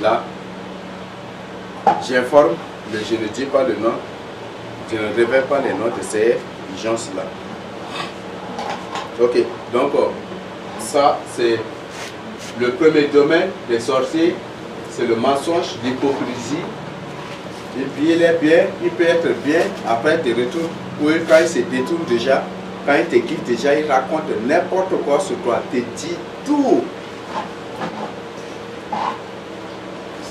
Là, j'informe, mais je ne dis pas le nom, je ne révèle pas les noms de ces gens-là. Ok, donc ça c'est le premier domaine des sorciers, c'est le mensonge, l'hypocrisie. Et puis il peut être bien, après il te retourne, ou quand il se détourne déjà, quand il te quitte déjà, il raconte n'importe quoi sur toi, te dit tout.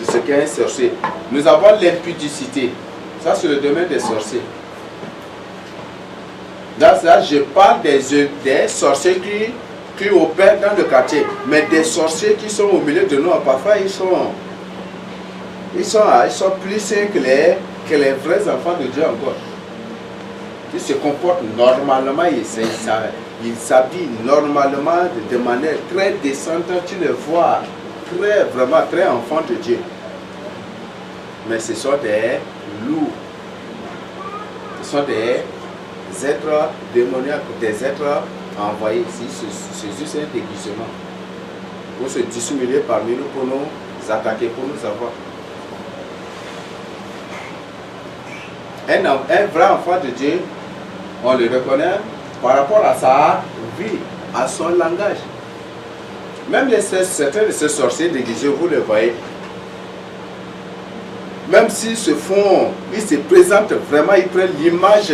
C'est ce qu'est un sorcier. Nous avons l'impudicité. Ça, c'est le domaine des sorciers. Dans ça, je parle des sorciers qui opèrent dans le quartier. Mais des sorciers qui sont au milieu de nous, parfois, ils sont plus sains que les vrais enfants de Dieu encore. Ils se comportent normalement, ils s'habillent normalement de manière très décente. Tu les vois vraiment très enfants de Dieu. Mais ce sont des loups. Ce sont des êtres démoniaques, des êtres envoyés. C'est juste un déguisement pour se dissimuler parmi nous, pour nous attaquer, pour nous avoir. Un vrai enfant de Dieu, on le reconnaît par rapport à sa vie, à son langage. Même certains de ces sorciers déguisés, vous le voyez, même s'ils ils se présentent vraiment, ils prennent l'image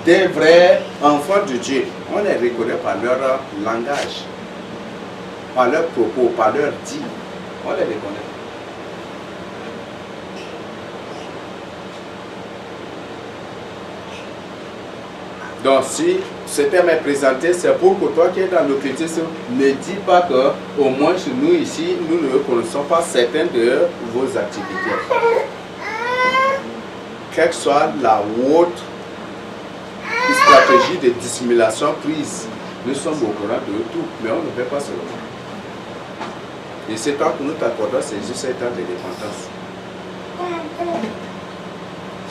des vrais enfants de Dieu. On les reconnaît par leur langage, par leurs propos, par leurs dits. On les reconnaît. Donc si ce thème est présenté, c'est pour que toi qui es dans l'occultisme, ne dis pas que, au moins chez nous ici, nous ne connaissons pas certaines de vos activités. Quelle que soit la haute stratégie de dissimulation prise, nous sommes au courant de tout, mais on ne fait pas seulement. Et c'est temps que nous t'accordons, c'est juste un temps de repentance.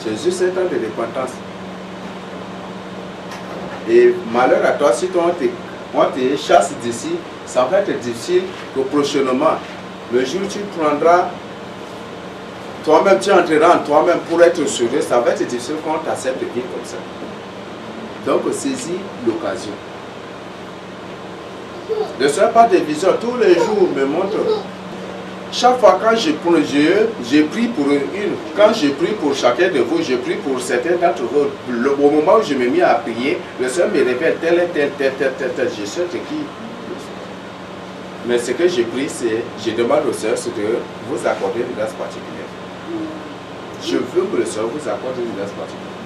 C'est juste un temps de repentance. Et malheur à toi, si on te chasse d'ici, ça va être difficile que prochainement, le jour où tu prendras, toi-même tu entreras en toi-même pour être sauvé, ça va être difficile qu'on t'accepte de vivre comme ça. Donc saisis l'occasion. Ne sois pas des visions, tous les jours me montre. Chaque fois quand je prie pour une, quand je prie pour chacun de vous, je prie pour certains d'entre vous. Au moment où je me mis à prier, le Seigneur me révèle tel, je sais qui. Mais ce que je prie, c'est, je demande au Seigneur, c'est de vous accorder une grâce particulière. Je veux que le Seigneur vous accorde une grâce particulière.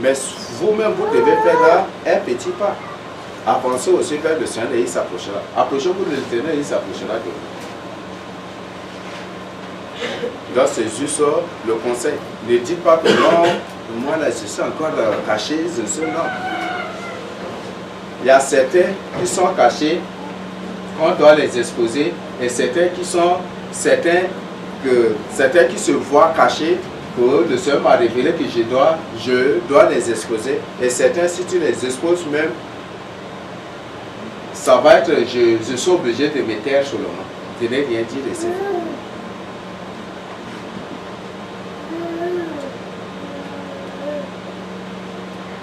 Mais vous-même, vous devez faire un petit pas. Avancez aussi vers le Seigneur et il s'approchera. Approchez-vous de l'Éternel et il s'approchera de vous. Donc c'est juste le conseil. Ne dites pas que non, moi là je suis encore caché, je suis non. Il y a certains qui sont cachés, on doit les exposer, et certains qui se voient cachés, que le Seigneur m'a révélé que je dois les exposer. Et certains, si tu les exposes même, ça va être, je suis obligé de me taire sur le nom. Je n'ai rien dit de ça.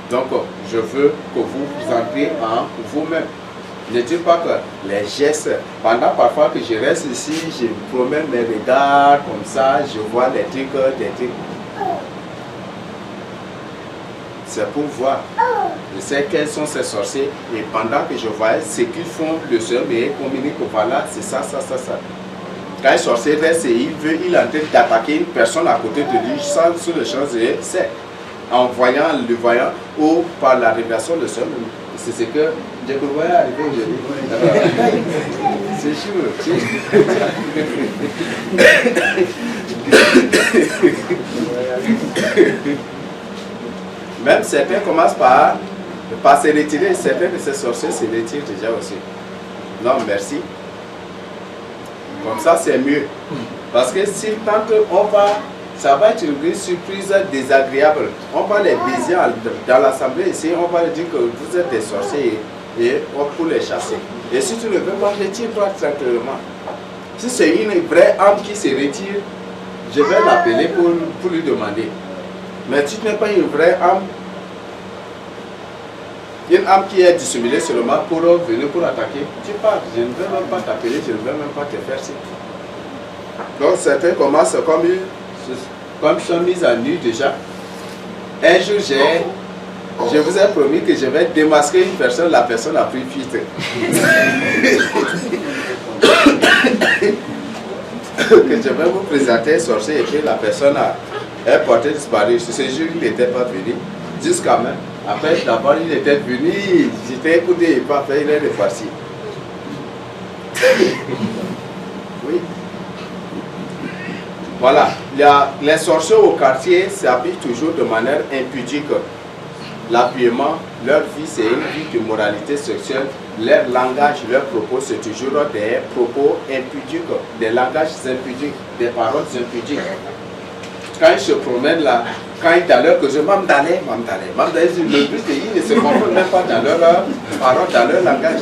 Donc, je veux que vous entriez en vous-même. Ne dites pas que les gestes, pendant parfois que je reste ici, je promène mes regards comme ça, je vois des trucs. C'est pour voir. Je sais quels sont ces sorciers et pendant que je vois ce qu'ils font, le Seigneur me communique que voilà, c'est ça. Quand un sorcier reste et il est en train d'attaquer une personne à côté de lui, sans sur le champ, c'est en le voyant ou par la révélation de Seigneur. C'est ce que je voyais arriver aujourd'hui. C'est sûr. Même certains commencent par se retirer, certains de ces sorciers se retirent déjà aussi. Non, merci. Comme ça, c'est mieux. Parce que si quand ça va être une surprise désagréable. On va les baiser dans l'assemblée ici, on va leur dire que vous êtes des sorciers et pour les chasser. Et si tu ne veux pas, retire-toi tranquillement. Si c'est une vraie âme qui se retire, je vais l'appeler pour lui demander. Mais si tu n'es pas une vraie âme, une âme qui est dissimulée seulement pour venir pour attaquer, tu pars. Je ne vais même pas t'appeler, je ne vais même pas te faire ça. Donc certains commencent comme ils sont mis à nu déjà. Un jour, je vous ai promis que je vais démasquer une personne, la personne a pris fuite. Que je vais vous présenter un sorcier et que la personne est portée disparue. Ce jour, il n'était pas venu. Jusqu'à même. Après, d'abord, il était venu, j'étais écouté, il pas fait, il est reparti. Oui. Voilà. Les sorciers au quartier s'habillent toujours de manière impudique. L'habillement, leur vie, c'est une vie de moralité sexuelle. Leur langage, leurs propos, c'est toujours des propos impudiques, des langages impudiques, des paroles impudiques. Quand ils se promènent là, quand ils dans leur cause, le but, ils ne se comprennent même pas dans leur parole, dans leur langage.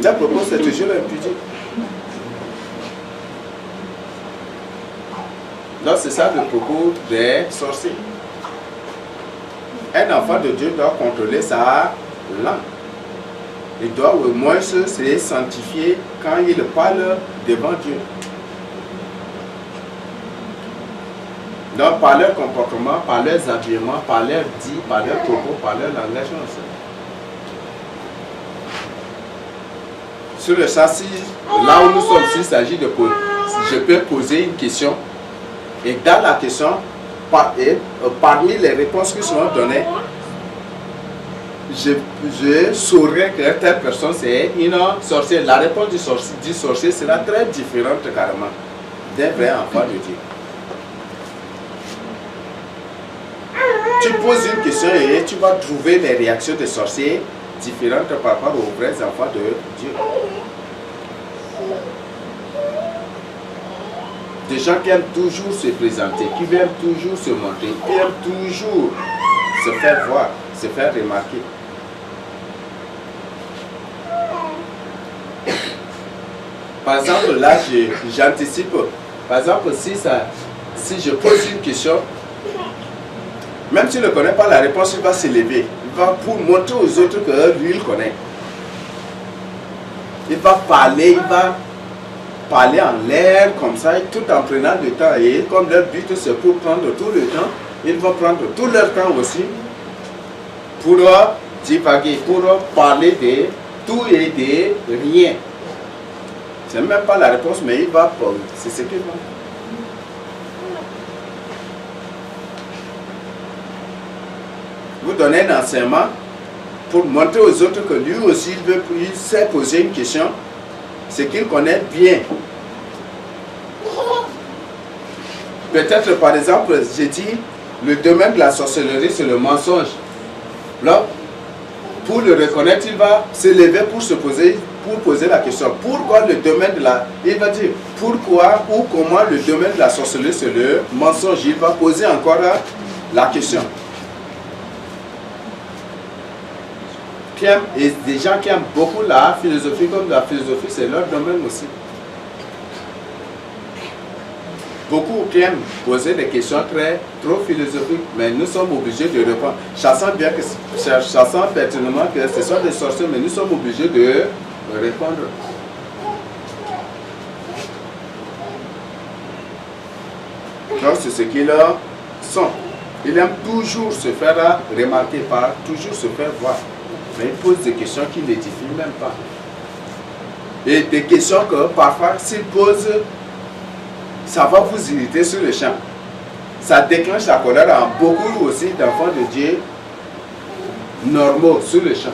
Leurs propos, c'est toujours impudique. Donc c'est ça le propos des sorciers. Un enfant de Dieu doit contrôler sa langue. Il doit au moins se sanctifier quand il parle devant Dieu. Donc par leur comportement, par leurs habillements, par leurs dits, par leurs propos, par leur langage. Sur le châssis, là où nous sommes, s'il s'agit de poser, je peux poser une question. Et dans la question, parmi les réponses qui seront données, je saurai que telle personne c'est une sorcière. La réponse du sorcier sera très différente carrément d'un vrai enfant de Dieu. Tu poses une question et tu vas trouver les réactions des sorciers différentes par rapport aux vrais enfants de Dieu. Des gens qui aiment toujours se présenter, qui aiment toujours se montrer, qui aiment toujours se faire voir, se faire remarquer. Par exemple, là, j'anticipe. Par exemple, si je pose une question, même s'il ne connaît pas la réponse, il va s'élever. Il va pour montrer aux autres que lui, il connaît. Il va parler, parler en l'air comme ça, tout en prenant du temps. Et comme leur but c'est pour prendre tout le temps, ils vont prendre tout leur temps aussi pour divaguer, pour parler de tout et de rien. C'est même pas la réponse, mais il va, c'est ce qu'il va. Vous donnez un enseignement pour montrer aux autres que lui aussi il sait poser une question, ce qu'il connaît bien. Peut-être par exemple, j'ai dit, le domaine de la sorcellerie c'est le mensonge. Là, pour le reconnaître, il va se lever pour poser la question. Pourquoi le domaine de la... Il va dire, pourquoi ou comment le domaine de la sorcellerie c'est le mensonge. Il va poser encore la question. Et des gens qui aiment beaucoup la philosophie, comme la philosophie, c'est leur domaine aussi. Beaucoup qui aiment poser des questions trop philosophiques, mais nous sommes obligés de répondre. Chassant pertinemment que ce sont des sorciers, mais nous sommes obligés de répondre. Donc c'est ce qu'ils sont. Ils aiment toujours se faire remarquer par, toujours se faire voir. Mais ils posent des questions qui n'édifient même pas. Et des questions que parfois, s'ils posent, ça va vous irriter sur le champ. Ça déclenche la colère en beaucoup aussi d'enfants de Dieu normaux sur le champ.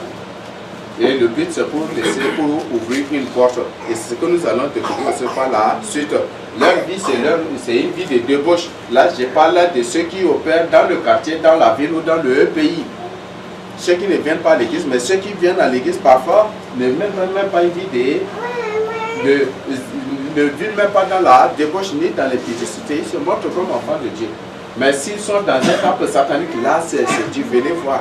Et le but c'est pour ouvrir une porte. Et c'est ce que nous allons découvrir aussi par la suite. Leur vie c'est une vie de débauche. Là je parle de ceux qui opèrent dans le quartier, dans la ville ou dans le pays. Ceux qui ne viennent pas à l'église, mais ceux qui viennent à l'église parfois ne mènent même pas une vie ne vivent même pas dans la débauche ni dans l'impudicité. Ils se montrent comme enfants de Dieu. Mais s'ils sont dans un temple satanique, là c'est Dieu, venez voir.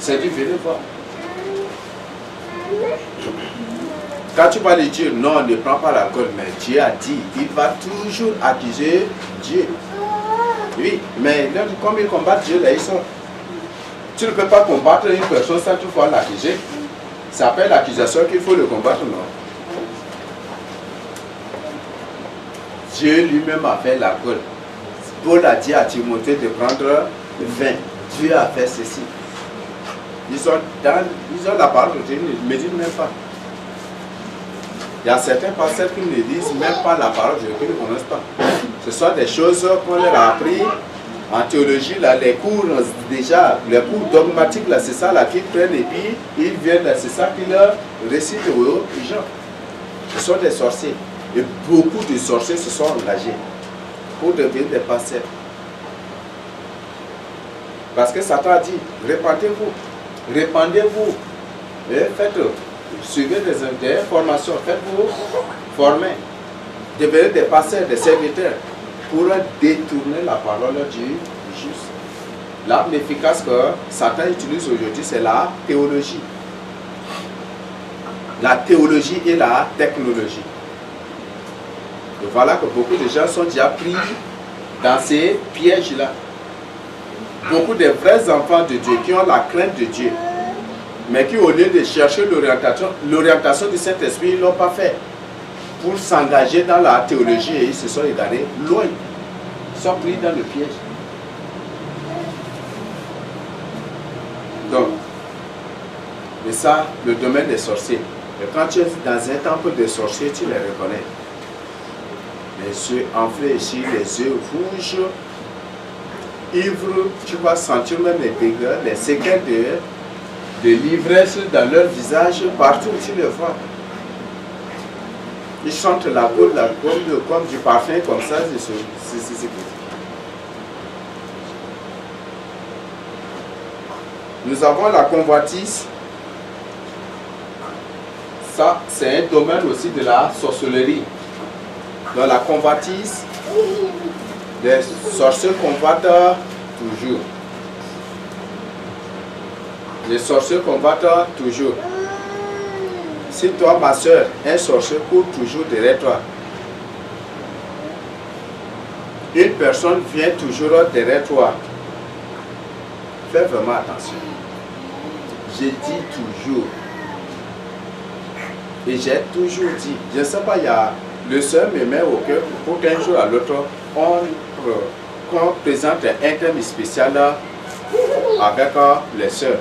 C'est du venez voir. Quand tu parles de Dieu, non, ne prends pas l'alcool, mais Dieu a dit, il va toujours accuser Dieu. Oui, mais là, comme ils combattent Dieu, là, ils sont. Tu ne peux pas combattre une personne sans toutefois l'accuser. Ça s'appelle l'accusation qu'il faut le combattre, non? Dieu lui-même a fait l'alcool. Paul a dit à Timothée de prendre le vin. Dieu a fait ceci. Ils ont la parole de Dieu, ils ne méditent même pas. Il y a certains pasteurs qui ne disent même pas la parole de Dieu, qui ne connaissent pas. Ce sont des choses qu'on leur a appris en théologie, là, les cours déjà, les cours dogmatiques, là, c'est ça là qu'ils prennent et puis ils viennent, là, c'est ça qu'ils leur récitent aux gens. Ce sont des sorciers. Et beaucoup de sorciers se sont engagés pour devenir des pasteurs. Parce que Satan a dit, répandez-vous, et suivez des formations, faites-vous former, devenez des pasteurs, des serviteurs, pour détourner la parole du juste. L'arme efficace que Satan utilise aujourd'hui, c'est la théologie. La théologie et la technologie. Et voilà que beaucoup de gens sont déjà pris dans ces pièges-là. Beaucoup de vrais enfants de Dieu qui ont la crainte de Dieu, mais qui au lieu de chercher l'orientation du Saint-Esprit, ils ne l'ont pas fait pour s'engager dans la théologie et ils se sont égarés loin. Ils sont pris dans le piège. Donc, et ça, le domaine des sorciers. Et quand tu es dans un temple de sorciers, tu les reconnais. Les yeux enflés ici, les yeux rouges, ivres, tu vas sentir même les dégâts, les séquelles de l'ivresse dans leur visage, partout où tu les vois. Ils chantent la peau, comme du parfum, comme ça, Nous avons la convoitise. Ça, c'est un domaine aussi de la sorcellerie. Dans la convoitise, les sorciers combattent toujours. Les sorciers combattent toujours. Si toi, ma soeur, un sorcier court toujours derrière toi, une personne vient toujours derrière toi, fais vraiment attention. Je dis toujours, et j'ai toujours dit, je ne sais pas, il y a le Seigneur me met au cœur pour qu'un jour à l'autre, qu'on présente un thème spécial avec les sœurs.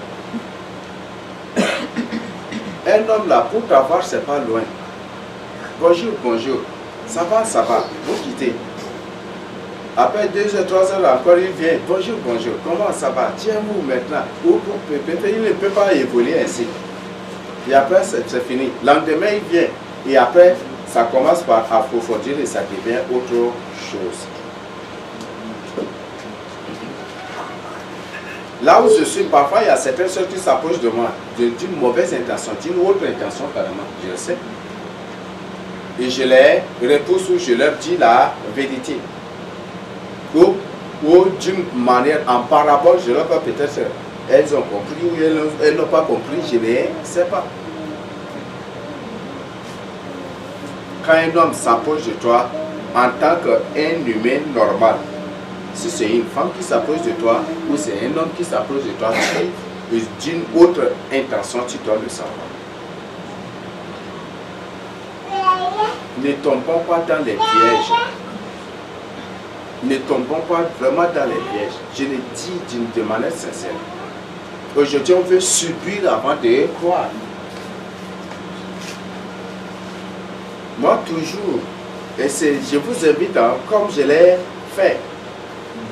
Un homme là, pour t'avoir, c'est pas loin. Bonjour, bonjour. Ça va, vous quittez. Après 2 heures, 3 heures encore, il vient. Bonjour, bonjour. Comment ça va? Tiens-vous maintenant. Il ne peut pas évoluer ainsi. Et après, c'est fini. Lendemain, il vient. Et après, ça commence par approfondir et ça devient autre chose. Là où je suis, parfois, il y a certaines choses qui s'approchent de moi, d'une mauvaise intention, d'une autre intention carrément, je le sais. Et je les repousse ou je leur dis la vérité. Ou d'une manière, en parabole, je leur dis peut-être elles ont compris ou elles n'ont pas compris, je ne sais pas. Quand un homme s'approche de toi en tant qu'un humain normal, si c'est une femme qui s'approche de toi ou c'est un homme qui s'approche de toi, d'une autre intention, tu dois le savoir. Ne tombons pas dans les pièges. Ne tombons pas vraiment dans les pièges. Je le dis de manière sincère. Aujourd'hui, on veut subir avant de croire. Moi, toujours, et je vous invite, comme je l'ai fait,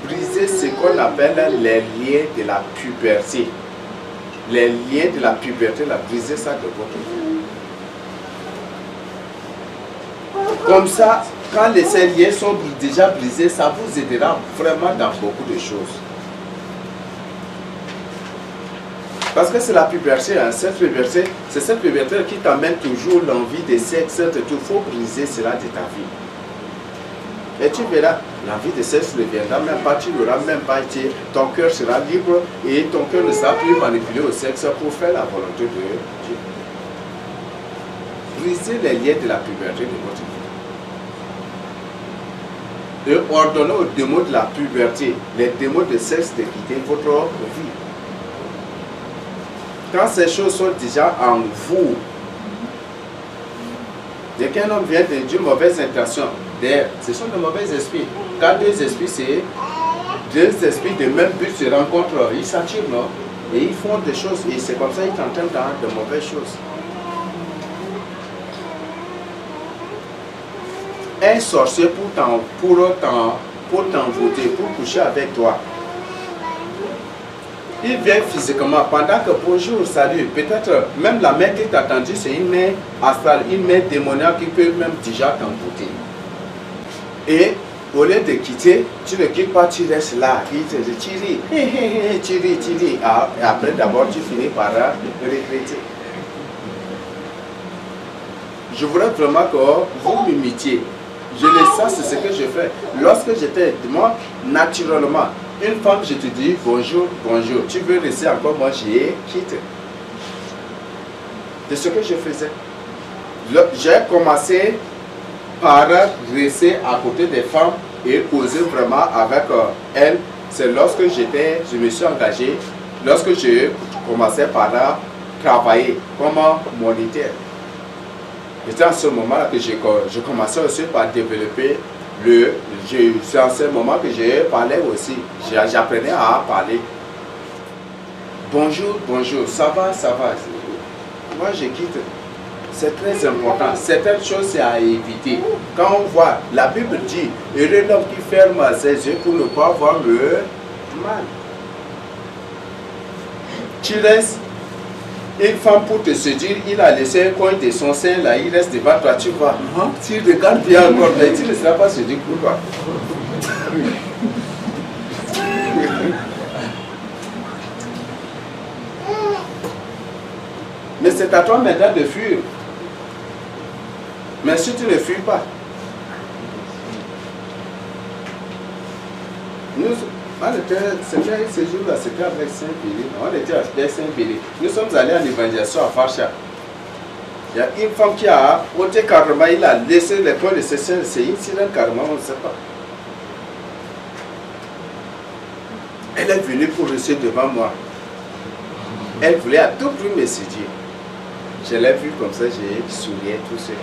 briser ce qu'on appelle les liens de la puberté. Les liens de la puberté, briser ça de votre vie. Comme ça, quand ces liens sont déjà brisés, ça vous aidera vraiment dans beaucoup de choses. Parce que c'est la puberté, hein. Cette puberté, c'est cette puberté qui t'amène toujours l'envie de sexe. Il faut briser cela de ta vie. Et tu verras, l'envie de sexe ne viendra même pas, tu n'auras même pas été, ton cœur sera libre et ton cœur ne sera plus manipulé au sexe pour faire la volonté de Dieu. Brisez les liens de la puberté de votre vie. Et ordonnez aux démons de la puberté, les démons de sexe de quitter votre vie. Quand ces choses sont déjà en vous, dès qu'un homme vient d'une mauvaise intention, ce sont de mauvais esprits. Quand deux esprits, c'est deux esprits de même but se rencontrent, ils s'attirent, non? Et ils font des choses, et c'est comme ça qu'ils t'entendent dans de mauvaises choses. Un sorcier pour t'envoûter, pour coucher avec toi. Il vient physiquement, pendant que bonjour, salut, peut-être même la main qui t'a tendu, c'est une main astrale, une main démoniaque qui peut même déjà t'envoûter. Et au lieu de quitter, tu ne quittes pas, tu restes là. Il te dit, tu ris. Et après, d'abord, tu finis par regretter. Je voudrais vraiment que vous m'imitiez. Je le sais, c'est ce que je fais. Lorsque j'étais, moi, naturellement, une femme, je te dis bonjour, bonjour. Tu veux rester encore, moi, j'ai quitté. C'est ce que je faisais. J'ai commencé par rester à côté des femmes et causer vraiment avec elles. C'est lorsque je me suis engagé, lorsque je commençais par travailler comme moniteur. C'est en ce moment que je commençais aussi par développer c'est en ce moment que je parlais aussi. J'apprenais à parler. Bonjour, bonjour, ça va, ça va. Moi, je quitte. C'est très important. Certaines choses, c'est à éviter. Quand on voit, la Bible dit, heureux l'homme qui ferme ses yeux pour ne pas voir le mal. Tu restes une femme pour te séduire, il a laissé un coin de son sein là, il reste devant toi, tu vois. Tu regardes bien encore, mais tu ne seras pas séduit pour toi. Mais c'est à toi maintenant de fuir. Mais si tu ne fuis pas, c'était ce jour-là, c'était avec Saint-Béli. On était avec Saint-Béli. Nous sommes allés en évangélisation à Farcha. Il y a une femme qui a ôté carrément, il a laissé les points de ses seins, c'est une sirène carrément, on ne sait pas. Elle est venue pour rester devant moi. Elle voulait à tout prix me séduire. Je l'ai vue comme ça, j'ai sourié tout seul.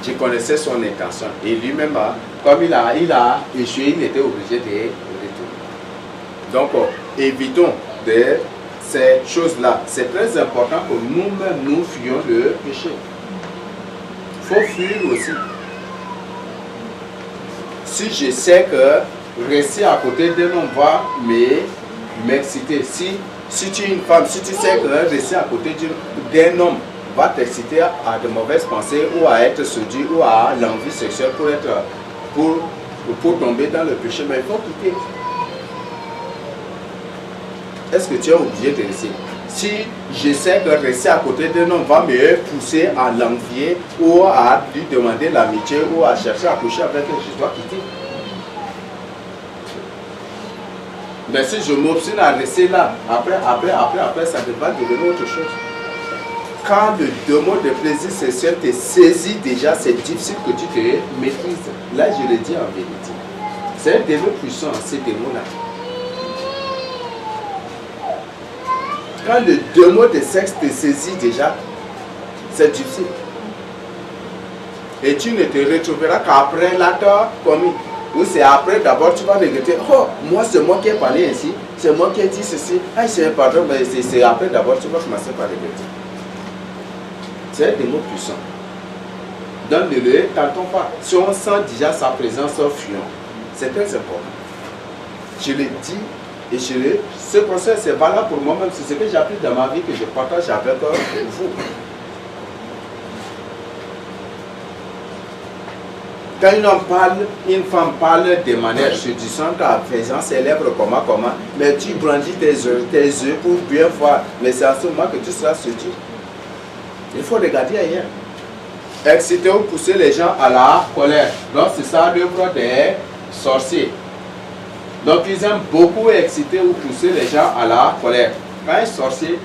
Je connaissais son intention. Et lui-même, comme il a échoué, il était obligé de retourner. Donc, évitons de ces choses-là. C'est très important que nous-mêmes, nous fuyions le péché. Il faut fuir aussi. Si je sais que rester à côté d'un homme va m'exciter, si tu es une femme, si tu sais que rester à côté d'un homme va t'exciter à de mauvaises pensées ou à être séduit ou à l'envie sexuelle pour tomber dans le péché, mais il faut quitter. Est-ce que tu es obligé de rester? Si je sais que rester à côté d'un homme va me pousser à l'envier ou à lui demander l'amitié ou à chercher à coucher avec elle, je dois quitter. Mais si je m'obstine à rester là, après, ça va devenir autre chose. Quand le démon de plaisir sexuel te saisit déjà, c'est difficile que tu te maîtrises. Là, je le dis en vérité. C'est un démon puissant, ces démons-là. Quand le démon de sexe te saisit déjà, c'est difficile. Et tu ne te retrouveras qu'après l'acte commis. Ou c'est après, d'abord, tu vas regretter. Oh, moi, c'est moi qui ai parlé ainsi. C'est moi qui ai dit ceci. Ah, c'est un pardon, mais c'est après, d'abord, tu vas commencer par regretter. C'est un démon puissant. Donne-le, tentons pas. Si on sent déjà sa présence, fuyons. C'est très important. Je le dis et ce conseil, c'est valable pour moi-même. C'est ce que j'ai appris dans ma vie que je partage avec vous. Quand une femme parle de manière séduisante en faisant ses lèvres comment, mais tu brandis tes yeux pour bien voir. Mais c'est à ce moment que tu seras séduit. Il faut regarder ailleurs. exciter ou pousser les gens à la colère. Donc c'est ça l'œuvre des sorciers. Donc ils aiment beaucoup exciter ou pousser les gens à la colère. Quand un sorcier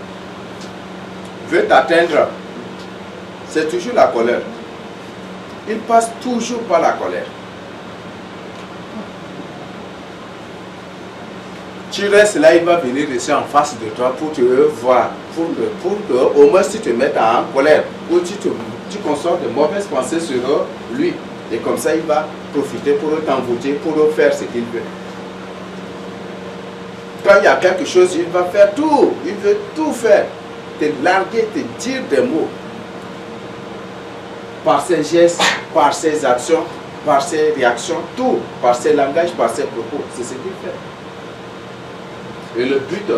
veut t'atteindre, c'est toujours la colère. Il passe toujours par la colère. Tu restes là, il va venir ici en face de toi pour te voir, pour que au moins tu te mettes en colère, ou tu consommes de mauvaises pensées sur lui. Et comme ça, il va profiter pour t'envoûter, pour faire ce qu'il veut. Quand il y a quelque chose, il va faire tout. Il veut tout faire. Te larguer, te dire des mots. Par ses gestes, par ses actions, par ses réactions, tout. Par ses langages, par ses propos. C'est ce qu'il fait. Et le but,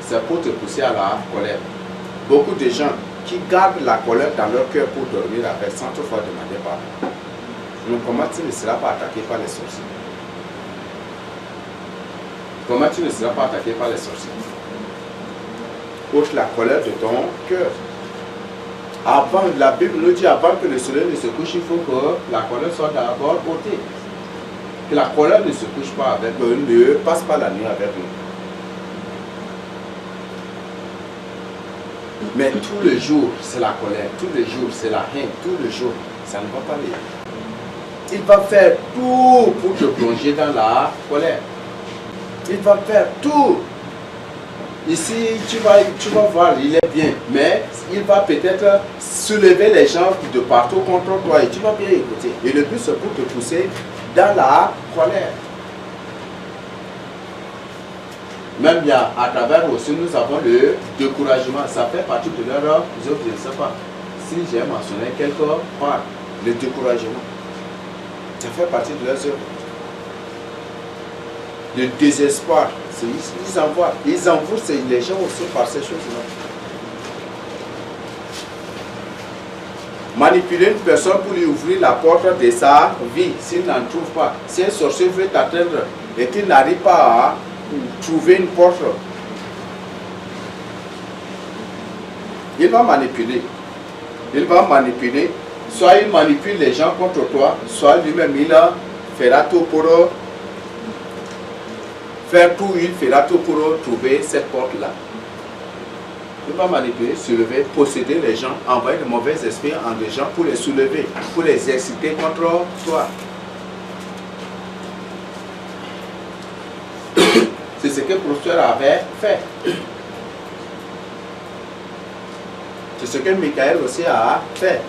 c'est pour te pousser à la colère. Beaucoup de gens qui gardent la colère dans leur cœur pour dormir avec sans toutefois demander pardon. Mais comment tu ne seras pas attaqué par les sorciers? Comment tu ne seras pas attaqué par les sorciers? Ôte la colère de ton cœur. Avant, la Bible nous dit, avant que le soleil ne se couche, il faut que la colère soit d'abord ôtée. Que la colère ne se couche pas avec nous, ne passe pas la nuit avec nous. Mais tout le jour, c'est la colère. Tout le jour, c'est la haine. Tout le jour, ça ne va pas bien. Il va faire tout pour te plonger dans la colère. Il va faire tout. Ici, tu vas voir, il est bien. Mais il va peut-être soulever les gens de partout contre toi. Et tu vas bien écouter. Et le but, c'est pour te pousser dans la colère. Même il y a, à travers aussi, nous avons le découragement. Ça fait partie de leur œuvre, je ne sais pas si j'ai mentionné quelque part. Le découragement. Ça fait partie de leurs œuvres. Le désespoir. Ils envoient les gens aussi par ces choses-là. Manipuler une personne pour lui ouvrir la porte de sa vie, s'il n'en trouve pas. Si un sorcier veut t'atteindre et qu'il n'arrive pas à trouver une porte, il va manipuler. Il va manipuler. Soit il manipule les gens contre toi, soit lui-même il fera tout pour faire tout, il fera tout pour trouver cette porte-là. Il va manipuler, soulever, posséder les gens, envoyer de mauvais esprits en des gens pour les soulever, pour les exciter contre toi. C'est ce que Prosper avait fait. C'est ce que Michael aussi a fait.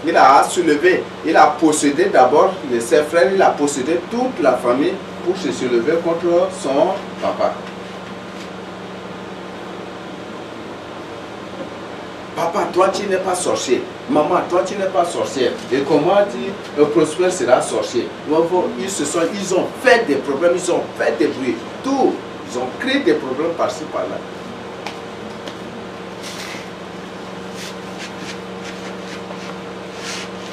Il a soulevé, il a possédé d'abord ses frères, il a possédé toute la famille pour se soulever contre son papa. Papa, toi tu n'es pas sorcier. Maman, toi tu n'es pas sorcière. Et comment Prosper sera sorcier? Ils ont fait des problèmes, ils ont fait des bruits. Tout. Ils ont créé des problèmes par-ci, par-là.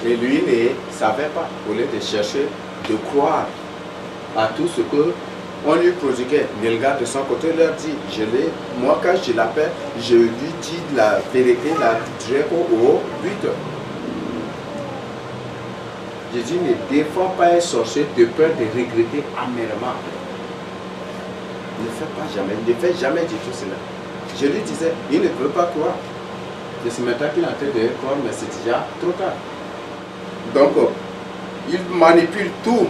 Et lui, il ne savait pas. Au lieu de chercher, de croire à tout ce qu'on lui prodiguait. Nilga de son côté leur dit, moi quand je l'appelle, je lui dis la vérité, la directe au but. Je dis, ne défends pas un sorcier de peur de regretter amèrement. Ne fais pas jamais, ne fais jamais du tout cela. Je lui disais, il ne peut pas croire. Je suis maintenant qu'il est en train de croire, mais c'est déjà trop tard. Donc, il manipule tout.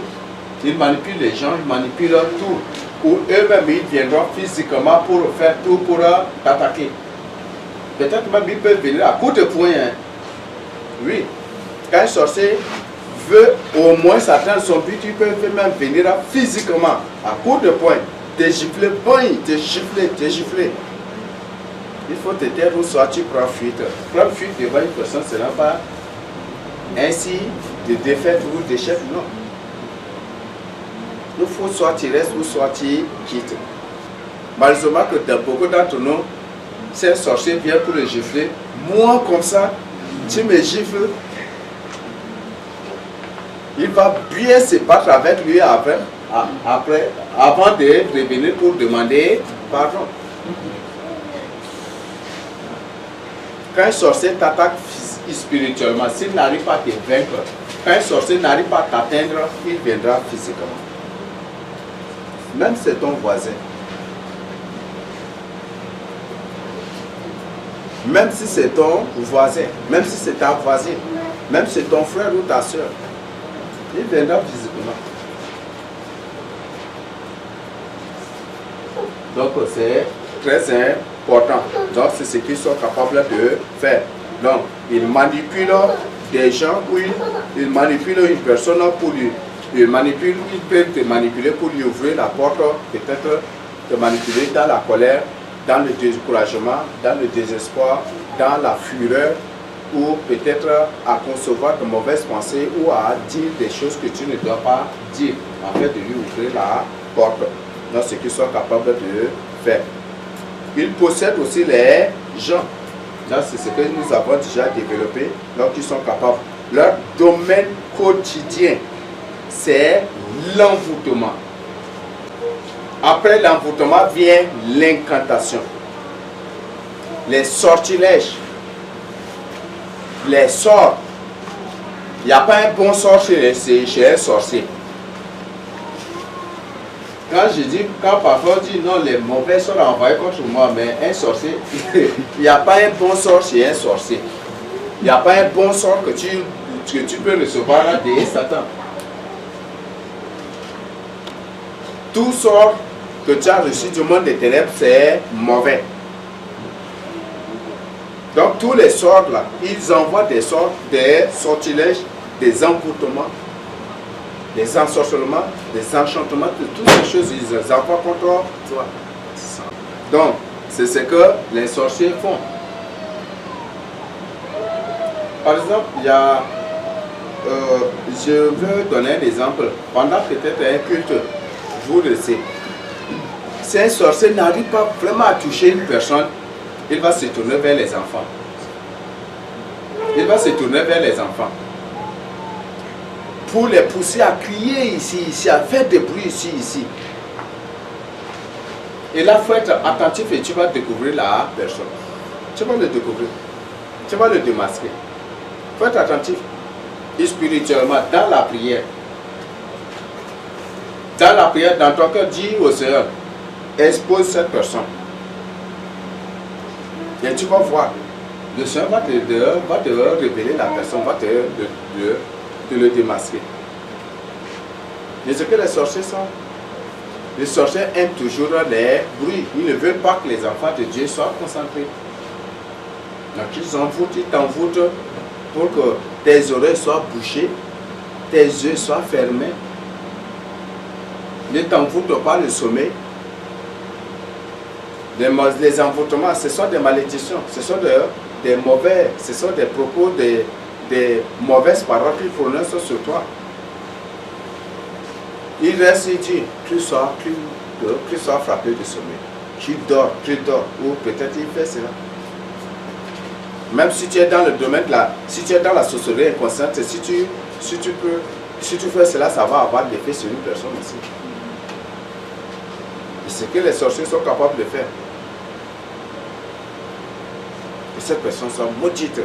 Il manipule les gens, il manipule tout. Ou eux-mêmes, ils viendront physiquement pour faire tout pour t'attaquer. Peut-être même ils peuvent venir à coup de poing. Hein. Oui. Quand un sorcier veut au moins atteindre son but, il peut même venir physiquement à coup de poing. Te gifler, te gifler, te gifler. Il faut te taire ou soit tu prends fuite. Prendre fuite devant une personne, ce n'est pas ainsi de défaite ou d'échec, non. Il faut soit tu restes ou soit tu quittes. Malheureusement que dans beaucoup d'entre nous, si un sorcier vient pour le gifler, moi comme ça, tu me gifles, il va bien se battre avec lui après, avant de revenir pour demander pardon. Quand un sorcier t'attaque spirituellement, s'il n'arrive pas à te vaincre, quand un sorcier n'arrive pas à t'atteindre, il viendra physiquement. Même c'est ton voisin. Même si c'est ton voisin, même si c'est ta voisine, même si c'est ton frère ou ta soeur, il viendra physiquement. Donc c'est très important. Donc c'est ce qu'ils sont capables de faire. Donc ils manipulent des gens, oui, ils manipulent une personne pour lui. Ils peuvent te manipuler pour lui ouvrir la porte, peut-être te manipuler dans la colère, dans le découragement, dans le désespoir, dans la fureur, ou peut-être à concevoir de mauvaises pensées ou à dire des choses que tu ne dois pas dire, en fait de lui ouvrir la porte. Donc ce qu'ils sont capables de faire. Ils possèdent aussi les gens. C'est ce que nous avons déjà développé. Donc ils sont capables. Leur domaine quotidien, c'est l'envoûtement. Après l'envoûtement vient l'incantation. Les sortilèges. Les sorts. Il n'y a pas un bon sort chez un sorcier. Quand parfois on dit non, les mauvais sorts envoyés contre moi, mais un sorcier, il n'y a pas un bon sort chez un sorcier. Il n'y a pas un bon sort que tu peux recevoir de Satan. Tout sort que tu as reçu du monde des ténèbres, c'est mauvais. Donc tous les sorts là, ils envoient des sorts, des sortilèges, des envoûtements, des ensorcelements, des enchantements, toutes ces choses, ils envoient contre toi. Donc, c'est ce que les sorciers font. Par exemple, il y a, je veux donner un exemple. Pendant peut-être un culte, vous le savez, si un sorcier n'arrive pas vraiment à toucher une personne, il va se tourner vers les enfants. Il va se tourner vers les enfants. Pour les pousser à crier ici, à faire des bruits ici. Et là, il faut être attentif et tu vas découvrir la personne. Tu vas le découvrir. Tu vas le démasquer. Il faut être attentif. Et spirituellement, dans la prière. Dans la prière, dans ton cœur, dis au Seigneur, expose cette personne. Et tu vas voir. Le Seigneur va te révéler la personne, va te le démasquer. Mais ce que les sorciers sont, les sorciers aiment toujours les bruits. Ils ne veulent pas que les enfants de Dieu soient concentrés. Donc ils t'envoûtent pour que tes oreilles soient bouchées, tes yeux soient fermés. Ne t'envoûtent pas le sommeil. Les envoûtements, ce sont des malédictions, ce sont des mauvais, ce sont des propos, des mauvaises paroles qu'ils prononcent sur toi. Il reste ici, tu sois frappé de sommeil. Tu dors, ou peut-être il fait cela. Même si tu es dans le domaine de si tu es dans la sorcellerie inconsciente, si tu fais cela, ça va avoir l'effet sur une personne aussi. Et ce que les sorciers sont capables de faire. Que cette personne soit maudite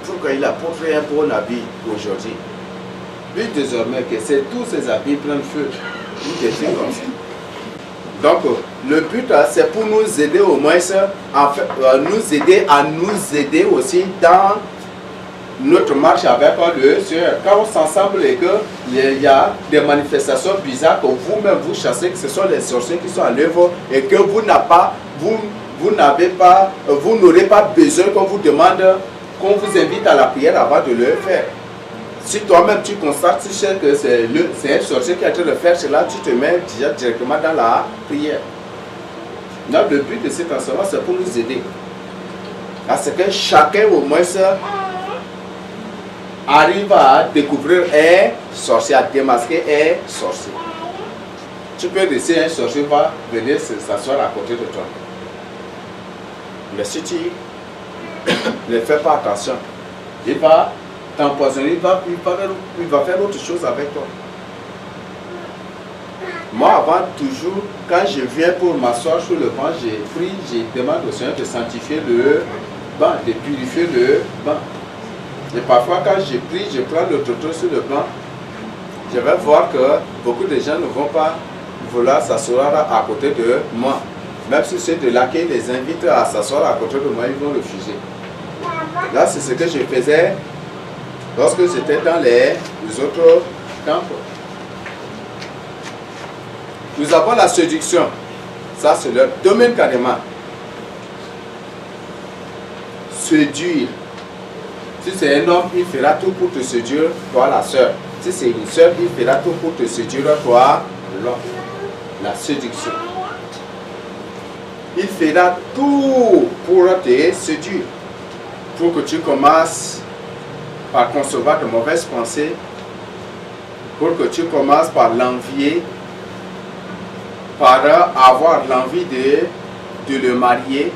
pour qu'il apporte un bon habit aujourd'hui. Puis désormais que tous ces habits prennent feu. Ou des trucs comme ça. Donc le but c'est pour nous aider au moins à nous aider aussi dans notre marche avec le Seigneur. Quand on s'ensemble et qu'il y a des manifestations bizarres que vous-même vous chassez, que ce sont les sorciers qui sont à l'œuvre et que vous n'aurez pas besoin qu'on vous demande, qu'on vous invite à la prière avant de le faire. Si toi-même tu constates, tu sais que c'est un sorcier qui est en train de faire cela, tu te mets déjà directement dans la prière. Donc le but de cet enseignement, c'est pour nous aider. Parce que chacun au moins arrive à découvrir un sorcier, à démasquer un sorcier. Tu peux laisser un sorcier va venir s'asseoir à côté de toi. Mais si tu ne fais pas attention, il va t'empoisonner, il va faire autre chose avec toi. Moi, avant, toujours, quand je viens pour m'asseoir sur le banc, j'ai demande au Seigneur de sanctifier le banc, de purifier le banc. Et parfois, quand je prie, je prends le toto sur le banc, je vais voir que beaucoup de gens ne vont pas vouloir s'asseoir à côté de moi. Même si c'est de l'accueil les invite à s'asseoir à côté de moi, ils vont refuser. Là, c'est ce que je faisais lorsque j'étais dans les autres temples. Nous avons la séduction. Ça, c'est le domaine carrément. Séduire. Si c'est un homme, il fera tout pour te séduire, toi la sœur. Si c'est une sœur, il fera tout pour te séduire, toi l'homme. La séduction. Il fera tout pour te séduire. Pour que tu commences par concevoir de mauvaises pensées. Pour que tu commences par l'envier. Par avoir l'envie de le marier.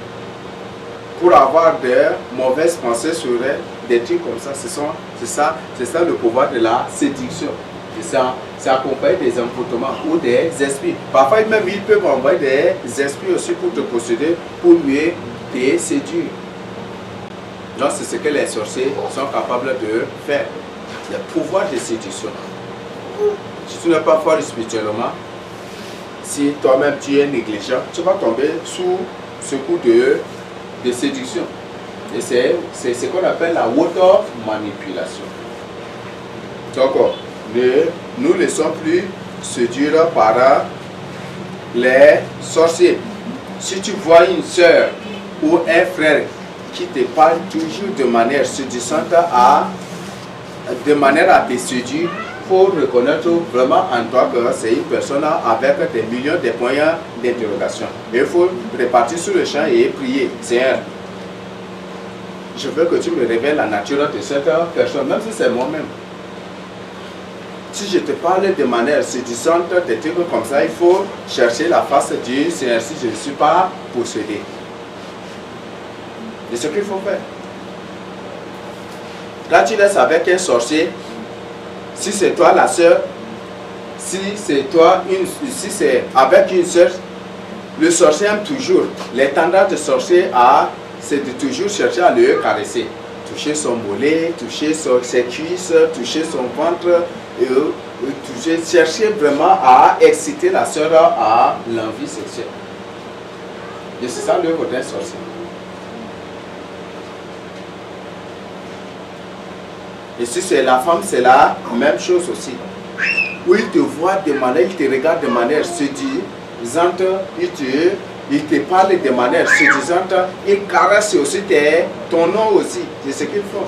Pour avoir de mauvaises pensées sur elle. Des trucs comme ça, c'est ça le pouvoir de la séduction. C'est accompagné des emportements ou des esprits. Parfois même ils peuvent envoyer des esprits aussi pour te posséder, pour mieux te séduire. Donc c'est ce que les sorciers sont capables de faire. Le pouvoir de séduction. Si tu n'es pas fort spirituellement, si toi-même tu es négligent, tu vas tomber sous ce coup de séduction. Et c'est ce qu'on appelle la water manipulation. Donc, nous ne laissons plus séduire par les sorciers. Si tu vois une soeur ou un frère qui te parle toujours de manière séduisante, de manière à te séduire, il faut reconnaître vraiment en toi que c'est une personne avec des millions de points d'interrogation. Il faut repartir sur le champ et prier. Seigneur, je veux que tu me révèles la nature de cette personne, même si c'est moi-même. Si je te parle de manière séduisante, des trucs comme ça, il faut chercher la face du Seigneur si je ne suis pas possédé. C'est ce qu'il faut faire. Quand tu laisses avec un sorcier, si c'est toi la sœur, si c'est avec une sœur, le sorcier aime toujours. Les tendances de sorcier c'est de toujours chercher à le caresser. Toucher son mollet, toucher ses cuisses, toucher son ventre, chercher vraiment à exciter la sœur à l'envie sexuelle. Et c'est ça l'œuvre d'un sorcier. Et si c'est la femme, c'est la même chose aussi. Où il te voit de manière, il te regarde de manière séduisante, il te parle de manière séduisante, il caresse aussi ton nom aussi. C'est ce qu'il faut.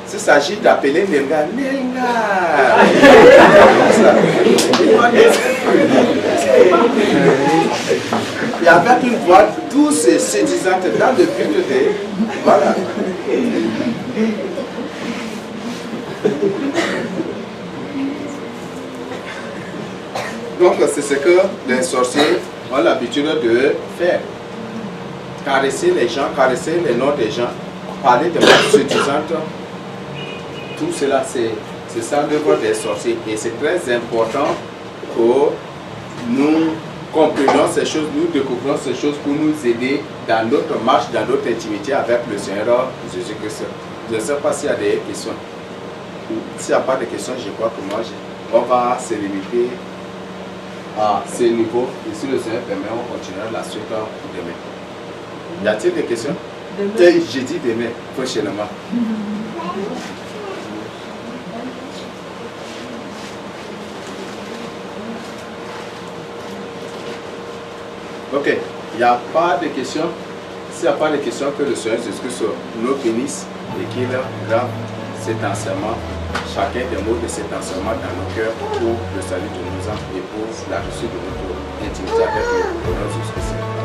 S'il s'agit d'appeler Nenga, Nenga. Et avec une voix douce et séduisante dans le but de... Voilà. Donc c'est ce que les sorciers ont l'habitude de faire. Caresser les gens, caresser les noms des gens, parler de manière séduisante. Tout cela, c'est ça l'œuvre des sorciers. Et c'est très important que nous comprenions ces choses, nous découvrons ces choses pour nous aider dans notre marche, dans notre intimité avec le Seigneur Jésus-Christ. Je ne sais pas s'il y a des questions. S'il n'y a pas de questions, je crois que moi, on va se limiter à ce niveau. Et si le Seigneur permet, on continuera la suite demain. Y a-t-il des questions? Demain. J'ai dit demain, prochainement. Ok, il n'y a pas de questions. S'il n'y a pas de questions, que le Seigneur Jésus-Christ nous bénisse et qu'il grave cet enseignement, chacun des mots de cet enseignement dans nos cœurs pour le salut de nos âmes et pour la réussite de notre intimité avec le Seigneur Jésus-Christ.